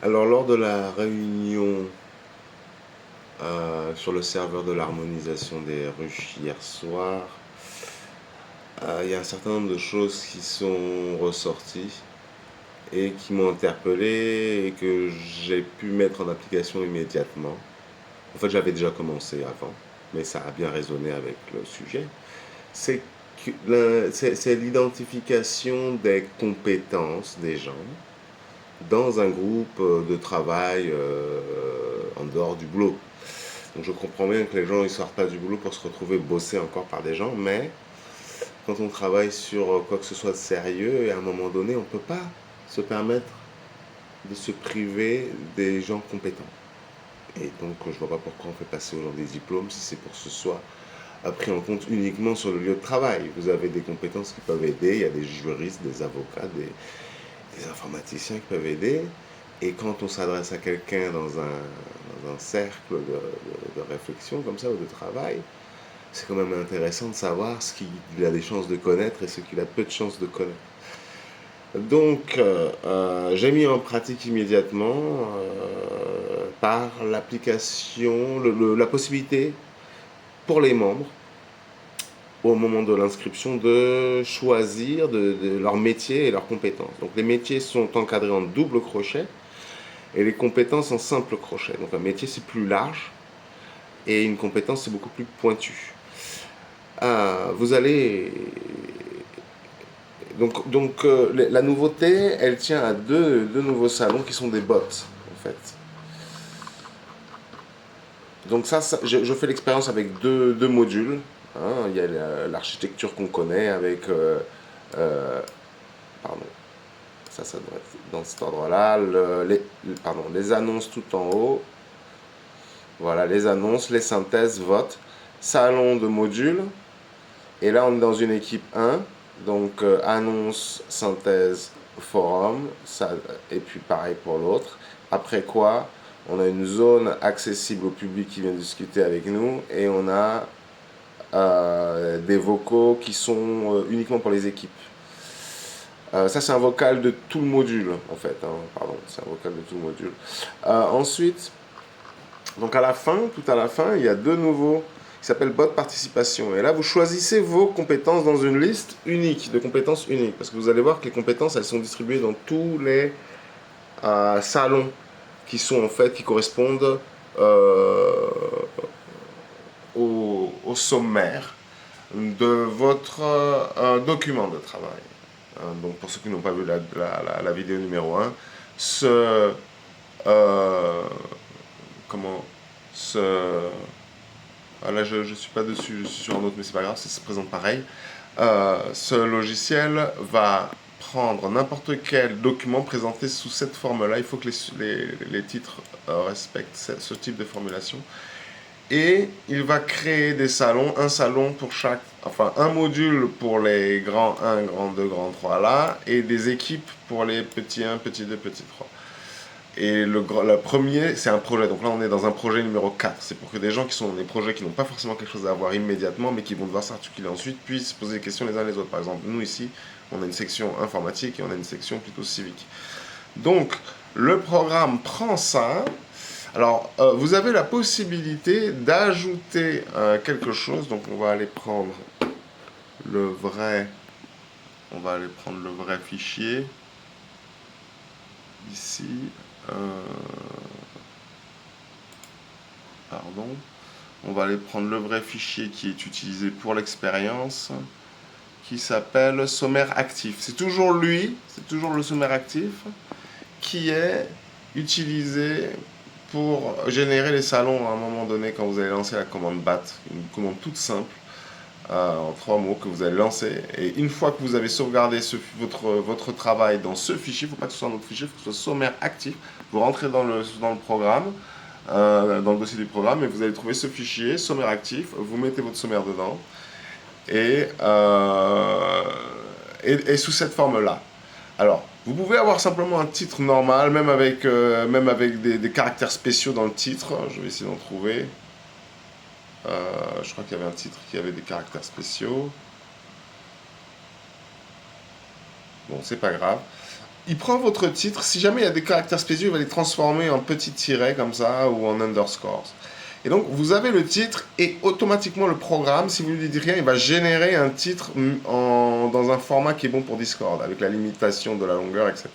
Alors, lors de la réunion sur le serveur de l'harmonisation des ruches hier soir, il y a un certain nombre de choses qui sont ressorties et qui m'ont interpellé et que j'ai pu mettre en application immédiatement. En fait, j'avais déjà commencé avant, mais ça a bien résonné avec le sujet. C'est c'est l'identification des compétences des gens dans un groupe de travail en dehors du boulot. Donc je comprends bien que les gens ne sortent pas du boulot pour se retrouver bossés encore par des gens, mais quand on travaille sur quoi que ce soit de sérieux, et à un moment donné, on ne peut pas se permettre de se priver des gens compétents. Et donc je ne vois pas pourquoi on fait passer aux gens des diplômes si c'est pour que ce soit pris en compte uniquement sur le lieu de travail. Vous avez des compétences qui peuvent aider, il y a des juristes, des avocats, des informaticiens qui peuvent aider. Et quand on s'adresse à quelqu'un dans un cercle de réflexion comme ça ou de travail, c'est quand même intéressant de savoir ce qu'il a des chances de connaître et ce qu'il a peu de chances de connaître. Donc, j'ai mis en pratique immédiatement par l'application, la possibilité pour les membres, au moment de l'inscription, de choisir de leur métier et leurs compétences. Donc, les métiers sont encadrés en double crochet et les compétences en simple crochet. Donc, un métier, c'est plus large et une compétence, c'est beaucoup plus pointu. Vous allez la nouveauté, elle tient à deux nouveaux salons qui sont des bots, en fait. Donc je fais l'expérience avec deux modules. Hein. Il y a l'architecture qu'on connaît avec, pardon, ça doit être dans cet ordre-là, les annonces tout en haut. Voilà, les annonces, les synthèses, votes, salon de modules. Et là, on est dans une équipe 1. Donc, annonce, synthèse, forum. Ça, et puis, pareil pour l'autre. Après quoi, on a une zone accessible au public qui vient discuter avec nous. Et on a des vocaux qui sont uniquement pour les équipes. Ça, c'est un vocal de tout le module, en fait. Hein, pardon, c'est un vocal de tout le module. Ensuite, donc à la fin, tout à la fin, il y a deux nouveaux qui s'appellent bot participation. Et là, vous choisissez vos compétences dans une liste unique, de compétences uniques. Parce que vous allez voir que les compétences, elles sont distribuées dans tous les salons qui sont en fait, qui correspondent au sommaire de votre document de travail. Donc pour ceux qui n'ont pas vu la vidéo numéro 1, comment là je ne suis pas dessus, je suis sur un autre, mais c'est pas grave, ça se présente pareil. Ce logiciel va prendre n'importe quel document présenté sous cette forme-là. Il faut que les titres respectent ce type de formulation. Et il va créer des salons, un salon pour chaque, enfin un module pour les grands 1, grand 2, grand 3 là, et des équipes pour les petits 1, petits 2, petits 3. Et le premier, c'est un projet. Donc là, on est dans un projet numéro 4. C'est pour que des gens qui sont dans des projets qui n'ont pas forcément quelque chose à voir immédiatement, mais qui vont devoir s'articuler ensuite, puissent poser des questions les uns les autres. Par exemple, nous ici, on a une section informatique et on a une section plutôt civique. Donc, le programme prend ça. Alors, vous avez la possibilité d'ajouter quelque chose. Donc, on va aller prendre le vrai fichier ici. Pardon. On va aller prendre le vrai fichier qui est utilisé pour l'expérience, qui s'appelle sommaire actif. C'est toujours lui, c'est toujours le sommaire actif, qui est utilisé pour générer les salons à un moment donné quand vous allez lancer la commande BAT. Une commande toute simple, en 3 mots que vous allez lancer. Et une fois que vous avez sauvegardé votre travail dans ce fichier, il ne faut pas que ce soit un autre fichier, il faut que ce soit sommaire actif. Vous rentrez dans le programme, dans le dossier du programme, et vous allez trouver ce fichier, sommaire actif, vous mettez votre sommaire dedans, et sous cette forme-là. Alors, vous pouvez avoir simplement un titre normal, même avec des caractères spéciaux dans le titre. Je vais essayer d'en trouver. Je crois qu'il y avait un titre qui avait des caractères spéciaux. Bon, c'est pas grave. il prend votre titre, si jamais il y a des caractères spéciaux, il va les transformer en petits tirets comme ça ou en underscores. Et donc vous avez le titre et automatiquement le programme, si vous ne lui dites rien, il va générer un titre dans un format qui est bon pour Discord, avec la limitation de la longueur, etc.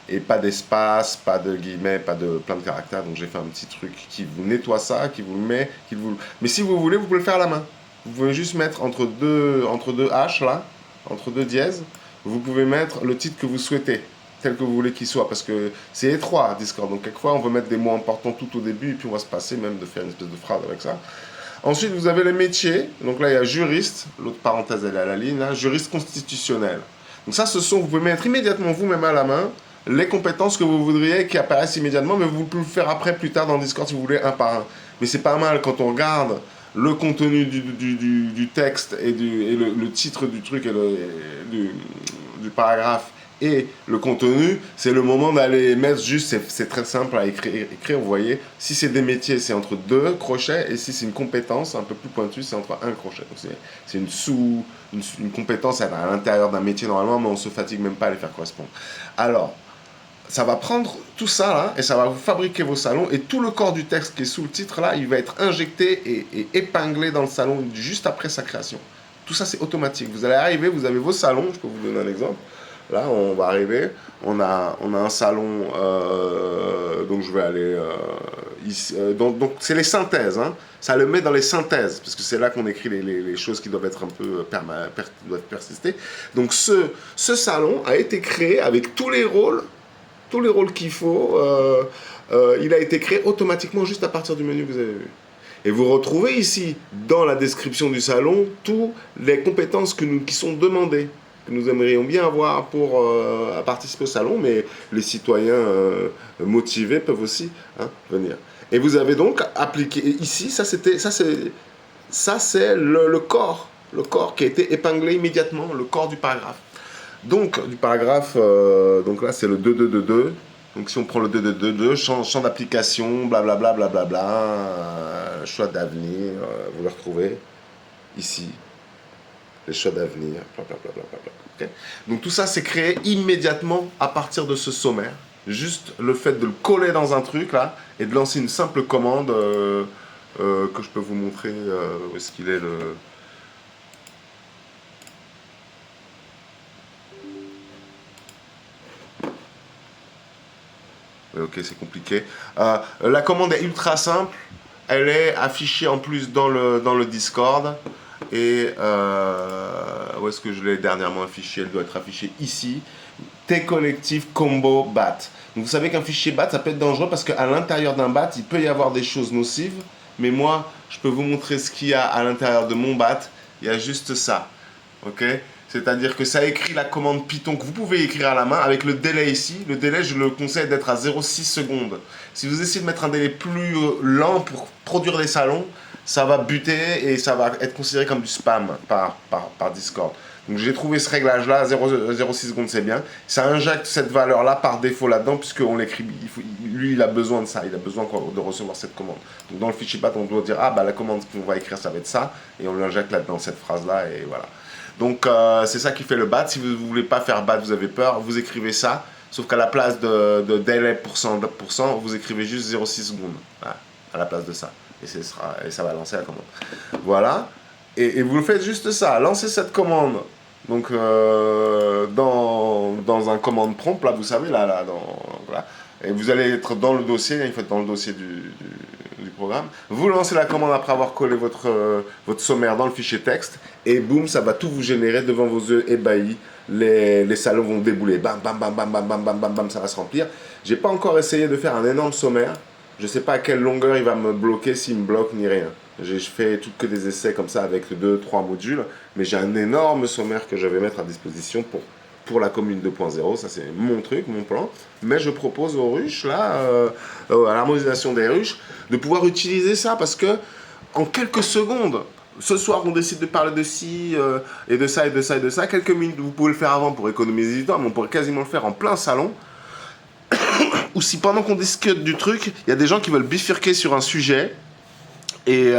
Et pas d'espace, pas de guillemets, pas de plein de caractères. Donc j'ai fait un petit truc qui vous nettoie ça, qui vous le met, qui vous... Mais si vous voulez, vous pouvez le faire à la main. Vous pouvez juste mettre entre deux H là, entre deux dièses, vous pouvez mettre le titre que vous souhaitez, tel que vous voulez qu'il soit, parce que c'est étroit Discord. Donc quelquefois on veut mettre des mots importants tout au début, et puis on va se passer même de faire une espèce de phrase avec ça. Ensuite vous avez les métiers. Donc là il y a juriste, l'autre parenthèse elle est à la ligne, là, juriste constitutionnel. Donc ça vous pouvez mettre immédiatement vous-même à la main les compétences que vous voudriez qui apparaissent immédiatement, mais vous pouvez le faire après, plus tard dans Discord si vous voulez, un par un. Mais c'est pas mal quand on regarde le contenu du texte et le titre du truc et du paragraphe et le contenu, c'est le moment d'aller mettre juste, c'est très simple à écrire, vous voyez. Si c'est des métiers, c'est entre 2 crochets, et si c'est une compétence un peu plus pointue, c'est entre 1 crochet. Donc c'est une compétence à l'intérieur d'un métier normalement, mais on se fatigue même pas à les faire correspondre. Alors, ça va prendre tout ça là, et ça va vous fabriquer vos salons, et tout le corps du texte qui est sous le titre là, il va être injecté et épinglé dans le salon juste après sa création. Tout ça c'est automatique. Vous allez arriver, vous avez vos salons, je peux vous donner un exemple. Là, on va arriver, on a un salon, donc je vais aller ici. Donc c'est les synthèses, hein. Ça le met dans les synthèses, parce que c'est là qu'on écrit les choses qui doivent être un peu doivent persister. Donc ce salon a été créé avec tous les rôles qu'il faut. Il a été créé automatiquement juste à partir du menu que vous avez vu. Et vous retrouvez ici, dans la description du salon, toutes les compétences qui sont demandées, que nous aimerions bien avoir pour participer au salon, mais les citoyens motivés peuvent aussi venir. Et vous avez donc appliqué ici, ça c'est le corps qui a été épinglé immédiatement, le corps du paragraphe. Donc du paragraphe, donc là c'est le 2. Donc si on prend le 2, champ d'application, blablabla, choix d'avenir, vous le retrouvez ici. Les choix d'avenir, blablabla. Okay. Donc tout ça, c'est créé immédiatement à partir de ce sommaire. Juste le fait de le coller dans un truc, là, et de lancer une simple commande que je peux vous montrer où est-ce qu'il est le... Ok, c'est compliqué. La commande est ultra simple. Elle est affichée en plus dans le Discord. Et où est-ce que je l'ai dernièrement affiché? Elle doit être affichée ici. T-collectif combo bat. Donc vous savez qu'un fichier bat, ça peut être dangereux parce qu'à l'intérieur d'un bat, il peut y avoir des choses nocives. Mais moi, je peux vous montrer ce qu'il y a à l'intérieur de mon bat. Il y a juste ça. Ok? C'est-à-dire que ça écrit la commande Python que vous pouvez écrire à la main avec le délai ici. Le délai, je le conseille d'être à 0,6 secondes. Si vous essayez de mettre un délai plus lent pour produire des salons, ça va buter et ça va être considéré comme du spam par Discord. Donc j'ai trouvé ce réglage-là, 0,6 secondes, c'est bien. Ça injecte cette valeur-là par défaut là-dedans, puisqu'on l'écrit, lui il a besoin de ça, il a besoin de recevoir cette commande. Donc dans le fichier bat, on doit dire, ah bah la commande qu'on va écrire, ça va être ça, et on l'injecte là-dedans, cette phrase-là, et voilà. Donc c'est ça qui fait le bat. Si vous ne voulez pas faire bat, vous avez peur, vous écrivez ça, sauf qu'à la place de délai %, vous écrivez juste 0,6 secondes, voilà, à la place de ça. Et ça va lancer la commande. Voilà. Et vous faites juste ça. Lancez cette commande. Donc, dans un commande prompt, là, vous savez, là, voilà. Et vous allez être dans le dossier, il faut être dans le dossier du programme. Vous lancez la commande après avoir collé votre sommaire dans le fichier texte. Et boum, ça va tout vous générer devant vos yeux ébahis. Les salons vont débouler. Bam, bam, bam, bam, bam, bam, bam, bam, bam, ça va se remplir. J'ai pas encore essayé de faire un énorme sommaire. Je sais pas à quelle longueur il va me bloquer, s'il me bloque ni rien. Je fais que des essais comme ça avec 2-3 modules, mais j'ai un énorme sommaire que je vais mettre à disposition pour la commune 2.0. Ça c'est mon truc, mon plan. Mais je propose aux ruches, là, à l'harmonisation des ruches, de pouvoir utiliser ça parce que en quelques secondes, ce soir on décide de parler de ci et de ça et de ça et de ça. Quelques minutes, vous pouvez le faire avant pour économiser du temps, mais on pourrait quasiment le faire en plein salon. Ou si pendant qu'on discute du truc, il y a des gens qui veulent bifurquer sur un sujet Et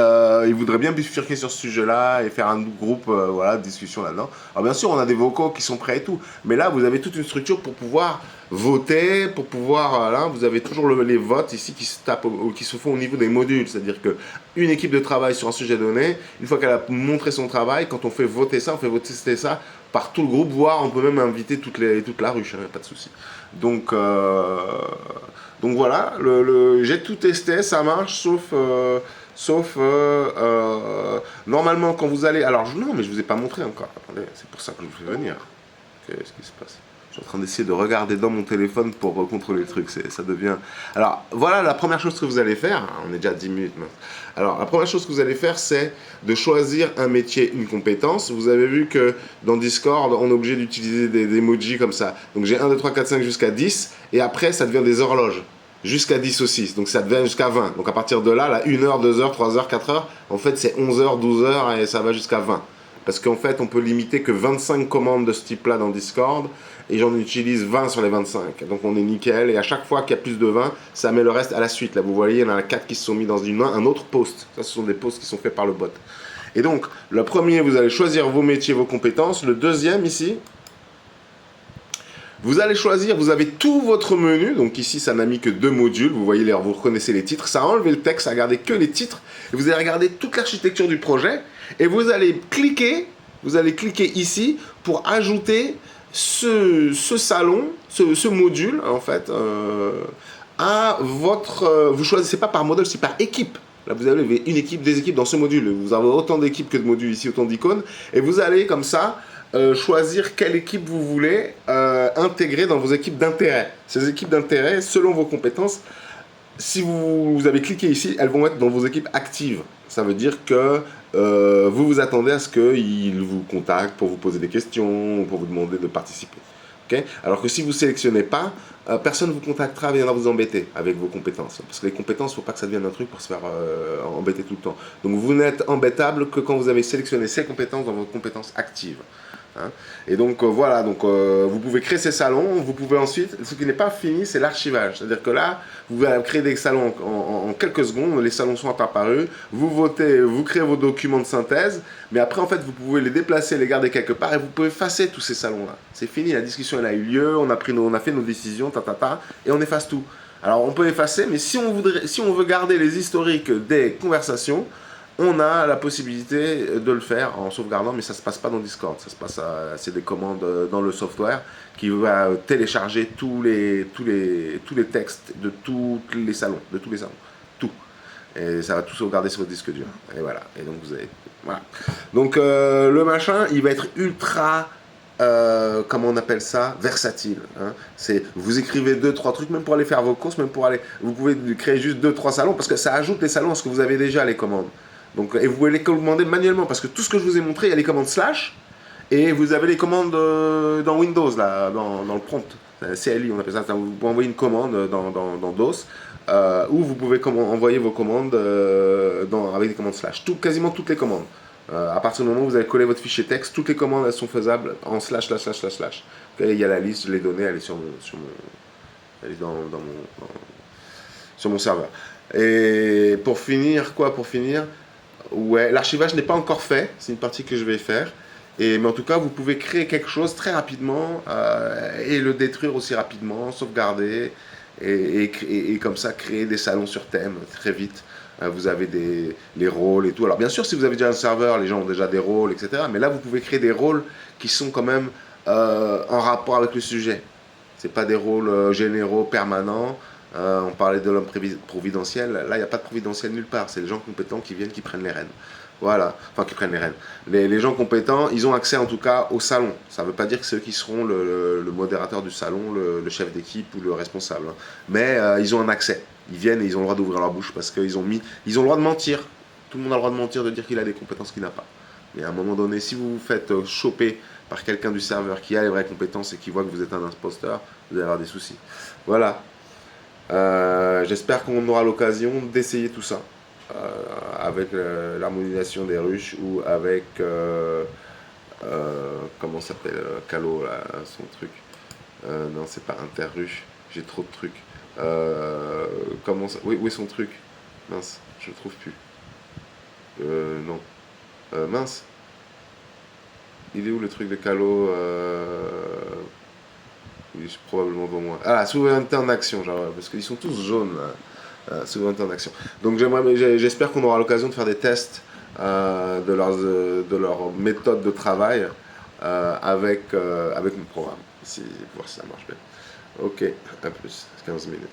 il voudrait bien bifurquer sur ce sujet-là et faire un groupe voilà, de discussion là-dedans. Alors bien sûr, on a des vocaux qui sont prêts et tout, mais là, vous avez toute une structure pour pouvoir voter, pour pouvoir... là, vous avez toujours les votes ici qui se, tapent, qui se font au niveau des modules. C'est-à-dire qu'une équipe de travail sur un sujet donné, une fois qu'elle a montré son travail, quand on fait voter ça, on fait voter ça par tout le groupe, voire on peut même inviter toute la ruche, hein, pas de souci. Donc voilà, j'ai tout testé, ça marche, sauf normalement quand vous allez... Alors non, mais je vous ai pas montré encore. Attendez, c'est pour ça que je vous fais venir. Qu'est-ce qui se passe? Je suis en train d'essayer de regarder dans mon téléphone pour contrôler le truc. Ça devient... Alors voilà, la première chose que vous allez faire, on est déjà à 10 minutes maintenant. Alors la première chose que vous allez faire, c'est de choisir un métier, une compétence. Vous avez vu que dans Discord, on est obligé d'utiliser des emojis comme ça. Donc j'ai 1, 2, 3, 4, 5 jusqu'à 10. Et après, ça devient des horloges. Jusqu'à 10 aussi, donc ça devient jusqu'à 20. Donc à partir de là, 1 heure, 2 heures, 3 heures, 4 heures, en fait c'est 11 heures, 12 heures et ça va jusqu'à 20. Parce qu'en fait on peut limiter que 25 commandes de ce type-là dans Discord et j'en utilise 20 sur les 25. Donc on est nickel et à chaque fois qu'il y a plus de 20, ça met le reste à la suite. Là vous voyez, il y en a 4 qui se sont mis dans un autre post. Ça ce sont des posts qui sont faits par le bot. Et donc le premier, vous allez choisir vos métiers, vos compétences. Le deuxième ici, vous allez choisir, vous avez tout votre menu, donc ici ça n'a mis que 2 modules, vous voyez, vous reconnaissez les titres, ça a enlevé le texte, ça a gardé que les titres, et vous allez regarder toute l'architecture du projet, et vous allez cliquer ici pour ajouter ce salon, ce module en fait, à votre... vous choisissez pas par modèle, c'est par équipe. Là, vous avez une équipe, des équipes dans ce module. Vous avez autant d'équipes que de modules ici, autant d'icônes. Et vous allez comme ça choisir quelle équipe vous voulez intégrer dans vos équipes d'intérêt. Ces équipes d'intérêt, selon vos compétences, si vous avez cliqué ici, elles vont être dans vos équipes actives. Ça veut dire que vous vous attendez à ce qu'ils vous contactent pour vous poser des questions, pour vous demander de participer. Okay. Alors que si vous ne sélectionnez pas, personne ne vous contactera, viendra vous embêter avec vos compétences. Parce que les compétences, il ne faut pas que ça devienne un truc pour se faire embêter tout le temps. Donc vous n'êtes embêtable que quand vous avez sélectionné ces compétences dans vos compétences actives. Hein. Et donc voilà, donc, vous pouvez créer ces salons, vous pouvez ensuite, ce qui n'est pas fini, c'est l'archivage. C'est-à-dire que là, vous pouvez créer des salons en quelques secondes, les salons sont apparus, vous votez, vous créez vos documents de synthèse, mais après en fait vous pouvez les déplacer, les garder quelque part et vous pouvez effacer tous ces salons-là. C'est fini, la discussion elle a eu lieu, on a fait nos décisions, et on efface tout. Alors on peut effacer, mais si on veut garder les historiques des conversations, on a la possibilité de le faire en sauvegardant, mais ça ne se passe pas dans Discord. Ça se passe c'est des commandes dans le software qui va télécharger tous les textes de tous les salons, tout. Et ça va tout sauvegarder sur votre disque dur. Et voilà. Et donc vous avez, voilà. Donc le machin, il va être ultra comment on appelle ça, versatile. Hein. C'est, vous écrivez 2-3 trucs, même pour aller faire vos courses, même pour aller, vous pouvez créer juste 2-3 salons, parce que ça ajoute les salons à ce que vous avez déjà, les commandes. Donc, et vous pouvez les commander manuellement, parce que tout ce que je vous ai montré, il y a les commandes slash, et vous avez les commandes dans Windows, là, dans le prompt, CLI, on appelle ça. Vous pouvez envoyer une commande dans DOS, ou vous pouvez envoyer vos commandes avec des commandes slash. Quasiment toutes les commandes. À partir du moment où vous avez collé votre fichier texte, toutes les commandes elles sont faisables en slash. Okay, il y a la liste, je l'ai donnée, elle est elle est sur mon serveur. Et pour finir, ouais, l'archivage n'est pas encore fait, c'est une partie que je vais faire. Mais en tout cas, vous pouvez créer quelque chose très rapidement et le détruire aussi rapidement, sauvegarder et comme ça créer des salons sur thème très vite. Vous avez les rôles et tout. Alors bien sûr, si vous avez déjà un serveur, les gens ont déjà des rôles, etc. Mais là, vous pouvez créer des rôles qui sont quand même en rapport avec le sujet. C'est pas des rôles généraux, permanents. On parlait de l'homme providentiel. Là, il n'y a pas de providentiel nulle part. C'est les gens compétents qui viennent, qui prennent les rênes. Voilà, enfin qui prennent les rênes. Les gens compétents, ils ont accès en tout cas au salon. Ça ne veut pas dire que c'est eux qui seront le modérateur du salon, le chef d'équipe ou le responsable. Hein. Mais ils ont un accès. Ils viennent et ils ont le droit d'ouvrir leur bouche parce qu'ils ont le droit de mentir. Tout le monde a le droit de mentir, de dire qu'il a des compétences qu'il n'a pas. Mais à un moment donné, si vous vous faites choper par quelqu'un du serveur qui a les vraies compétences et qui voit que vous êtes un imposteur, vous allez avoir des soucis. Voilà. J'espère qu'on aura l'occasion d'essayer tout ça. Avec l'harmonisation des ruches ou avec comment s'appelle Calo là, son truc non c'est pas interruche, j'ai trop de trucs comment ça... oui, où est son truc, mince, je le trouve plus, Non. Mince. Il est où le truc de Calo Il est probablement devant moi. Ah, souveraineté en action, genre, parce qu'ils sont tous jaunes, là. Souveraineté en action. Donc j'espère qu'on aura l'occasion de faire des tests de leur méthode de travail avec notre programme, voir si ça marche bien. Ok, à plus, 15 minutes.